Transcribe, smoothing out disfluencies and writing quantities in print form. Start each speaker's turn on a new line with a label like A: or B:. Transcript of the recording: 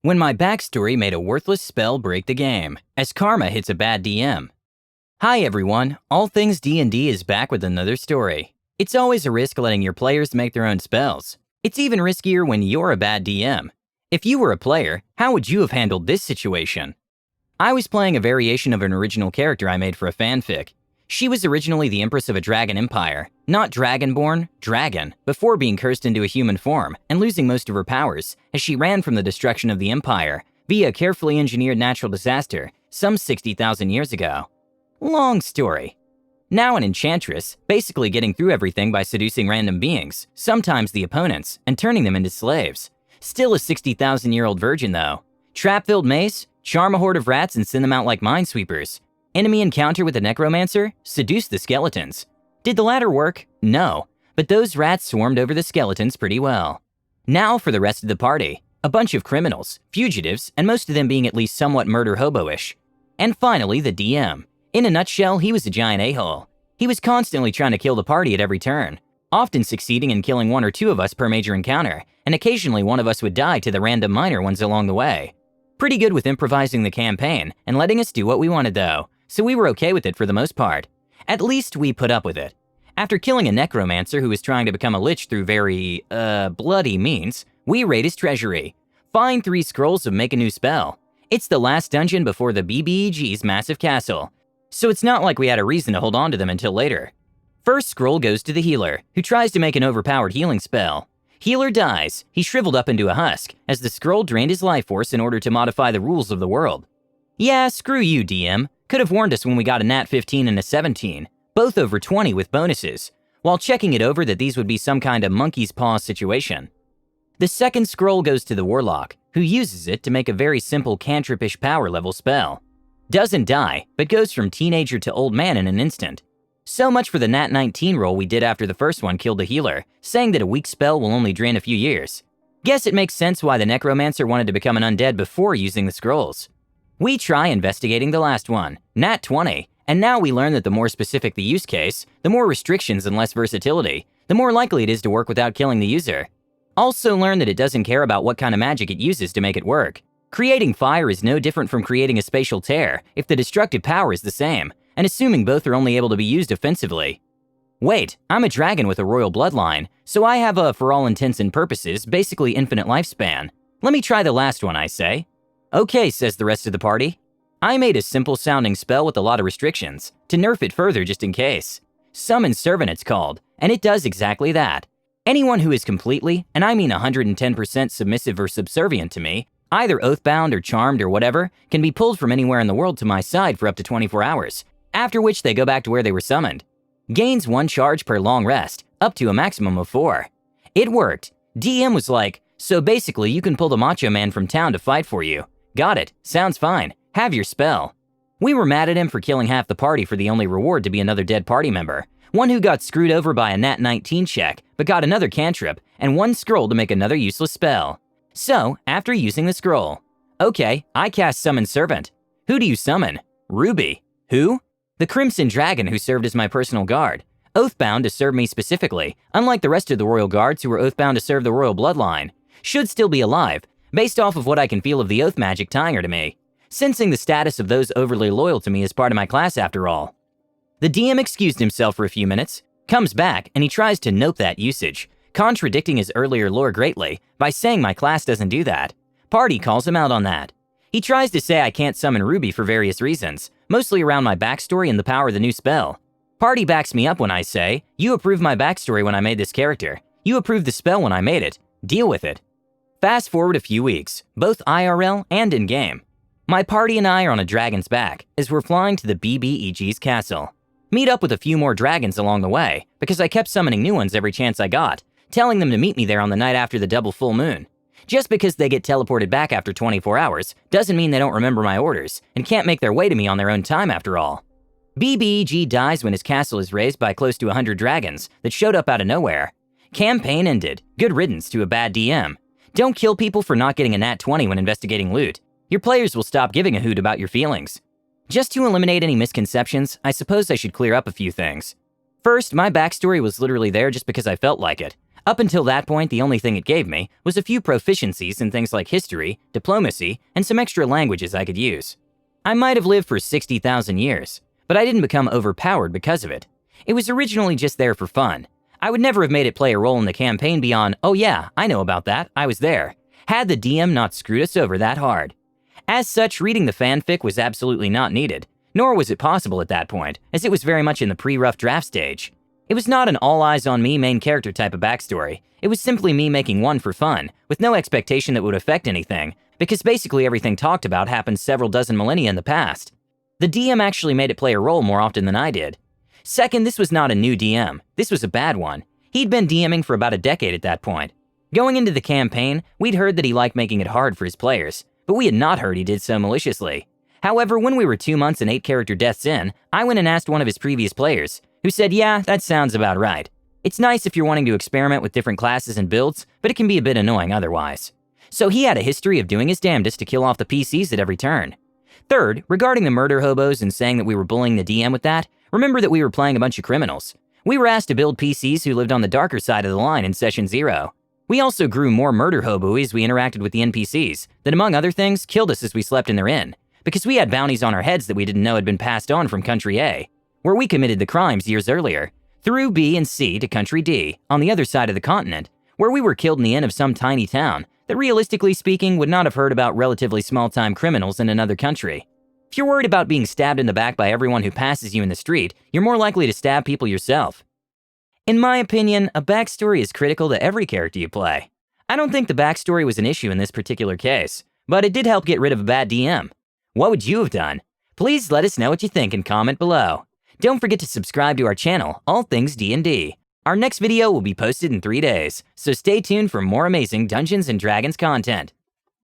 A: When my backstory made a worthless spell break the game, as karma hits a bad DM. Hi everyone, All Things D&D is back with another story. It's always a risk letting your players make their own spells. It's even riskier when you're a bad DM. If you were a player, how would you have handled this situation? I was playing a variation of an original character I made for a fanfic. She was originally the Empress of a Dragon Empire, not Dragonborn, dragon, before being cursed into a human form and losing most of her powers as she ran from the destruction of the Empire via a carefully engineered natural disaster some 60,000 years ago. Long story. Now an enchantress, basically getting through everything by seducing random beings, sometimes the opponents, and turning them into slaves. Still a 60,000-year-old virgin though. Trap-filled mace, charm a horde of rats and send them out like minesweepers. Enemy encounter with a necromancer, seduce the skeletons. Did the latter work? No, but those rats swarmed over the skeletons pretty well. Now for the rest of the party. A bunch of criminals, fugitives, and most of them being at least somewhat murder hobo-ish. And finally, the DM. In a nutshell, he was a giant a-hole. He was constantly trying to kill the party at every turn, often succeeding in killing one or two of us per major encounter, and occasionally one of us would die to the random minor ones along the way. Pretty good with improvising the campaign and letting us do what we wanted though, so we were okay with it for the most part. At least we put up with it. After killing a necromancer who was trying to become a lich through very, bloody means, we raid his treasury. Find 3 scrolls of make a new spell. It's the last dungeon before the BBEG's massive castle, so it's not like we had a reason to hold on to them until later. First scroll goes to the healer, who tries to make an overpowered healing spell. Healer dies. He shriveled up into a husk, as the scroll drained his life force in order to modify the rules of the world. Yeah, screw you, DM. Could have warned us when we got a nat 15 and a 17, both over 20 with bonuses, while checking it over that these would be some kind of monkey's paw situation. The second scroll goes to the warlock, who uses it to make a very simple cantrip-ish power level spell. Doesn't die, but goes from teenager to old man in an instant. So much for the nat 19 roll we did after the first one killed the healer, saying that a weak spell will only drain a few years. Guess it makes sense why the necromancer wanted to become an undead before using the scrolls. We try investigating the last one, nat 20, and now we learn that the more specific the use case, the more restrictions and less versatility, the more likely it is to work without killing the user. Also learn that it doesn't care about what kind of magic it uses to make it work. Creating fire is no different from creating a spatial tear if the destructive power is the same, and assuming both are only able to be used offensively. Wait, I'm a dragon with a royal bloodline, so I have a, for all intents and purposes, basically infinite lifespan. Let me try the last one, I say. Okay, says the rest of the party. I made a simple sounding spell with a lot of restrictions, to nerf it further just in case. Summon Servant it's called, and it does exactly that. Anyone who is completely, and I mean 110% submissive or subservient to me, either oathbound or charmed or whatever, can be pulled from anywhere in the world to my side for up to 24 hours, after which they go back to where they were summoned. Gains 1 charge per long rest, up to a maximum of 4. It worked. DM was like, so basically you can pull the macho man from town to fight for you. Got it. Sounds fine. Have your spell. We were mad at him for killing half the party for the only reward to be another dead party member. One who got screwed over by a nat 19 check, but got another cantrip, and 1 scroll to make another useless spell. So, after using the scroll, okay, I cast Summon Servant. Who do you summon? Ruby. Who? The Crimson Dragon who served as my personal guard. Oathbound to serve me specifically, unlike the rest of the royal guards who were oathbound to serve the royal bloodline. Should still be alive, based off of what I can feel of the oath magic tying her to me. Sensing the status of those overly loyal to me as part of my class after all. The DM excused himself for a few minutes, comes back, and he tries to note that usage, contradicting his earlier lore greatly by saying my class doesn't do that. Party calls him out on that. He tries to say I can't summon Ruby for various reasons, mostly around my backstory and the power of the new spell. Party backs me up when I say, you approved my backstory when I made this character. You approved the spell when I made it. Deal with it. Fast forward a few weeks, both IRL and in-game. My party and I are on a dragon's back as we're flying to the BBEG's castle. Meet up with a few more dragons along the way because I kept summoning new ones every chance I got, telling them to meet me there on the night after the double full moon. Just because they get teleported back after 24 hours doesn't mean they don't remember my orders and can't make their way to me on their own time after all. BBEG dies when his castle is raised by close to 100 dragons that showed up out of nowhere. Campaign ended. Good riddance to a bad DM. Don't kill people for not getting a nat 20 when investigating loot. Your players will stop giving a hoot about your feelings. Just to eliminate any misconceptions, I suppose I should clear up a few things. First, my backstory was literally there just because I felt like it. Up until that point, the only thing it gave me was a few proficiencies in things like history, diplomacy, and some extra languages I could use. I might have lived for 60,000 years, but I didn't become overpowered because of it. It was originally just there for fun. I would never have made it play a role in the campaign beyond, oh yeah, I know about that, I was there, had the DM not screwed us over that hard. As such, reading the fanfic was absolutely not needed, nor was it possible at that point, as it was very much in the pre-rough draft stage. It was not an all-eyes-on-me main character type of backstory. It was simply me making one for fun, with no expectation that would affect anything, because basically everything talked about happened several dozen millennia in the past. The DM actually made it play a role more often than I did. Second, this was not a new DM. This was a bad one. He'd been DMing for about a decade at that point. Going into the campaign, we'd heard that he liked making it hard for his players, but we had not heard he did so maliciously. However, when we were 2 months and 8 character deaths in, I went and asked one of his previous players, who said, yeah, that sounds about right. It's nice if you're wanting to experiment with different classes and builds, but it can be a bit annoying otherwise. So he had a history of doing his damnedest to kill off the PCs at every turn. Third, regarding the murder hobos and saying that we were bullying the DM with that, remember that we were playing a bunch of criminals. We were asked to build PCs who lived on the darker side of the line in Session 0. We also grew more murder hobo as we interacted with the NPCs, that among other things, killed us as we slept in their inn, because we had bounties on our heads that we didn't know had been passed on from Country A, where we committed the crimes years earlier, through B and C to Country D, on the other side of the continent, where we were killed in the inn of some tiny town that realistically speaking would not have heard about relatively small-time criminals in another country. If you're worried about being stabbed in the back by everyone who passes you in the street, you're more likely to stab people yourself. In my opinion, a backstory is critical to every character you play. I don't think the backstory was an issue in this particular case, but it did help get rid of a bad DM. What would you have done? Please let us know what you think and comment below. Don't forget to subscribe to our channel, All Things D&D. Our next video will be posted in 3 days, so stay tuned for more amazing Dungeons & Dragons content.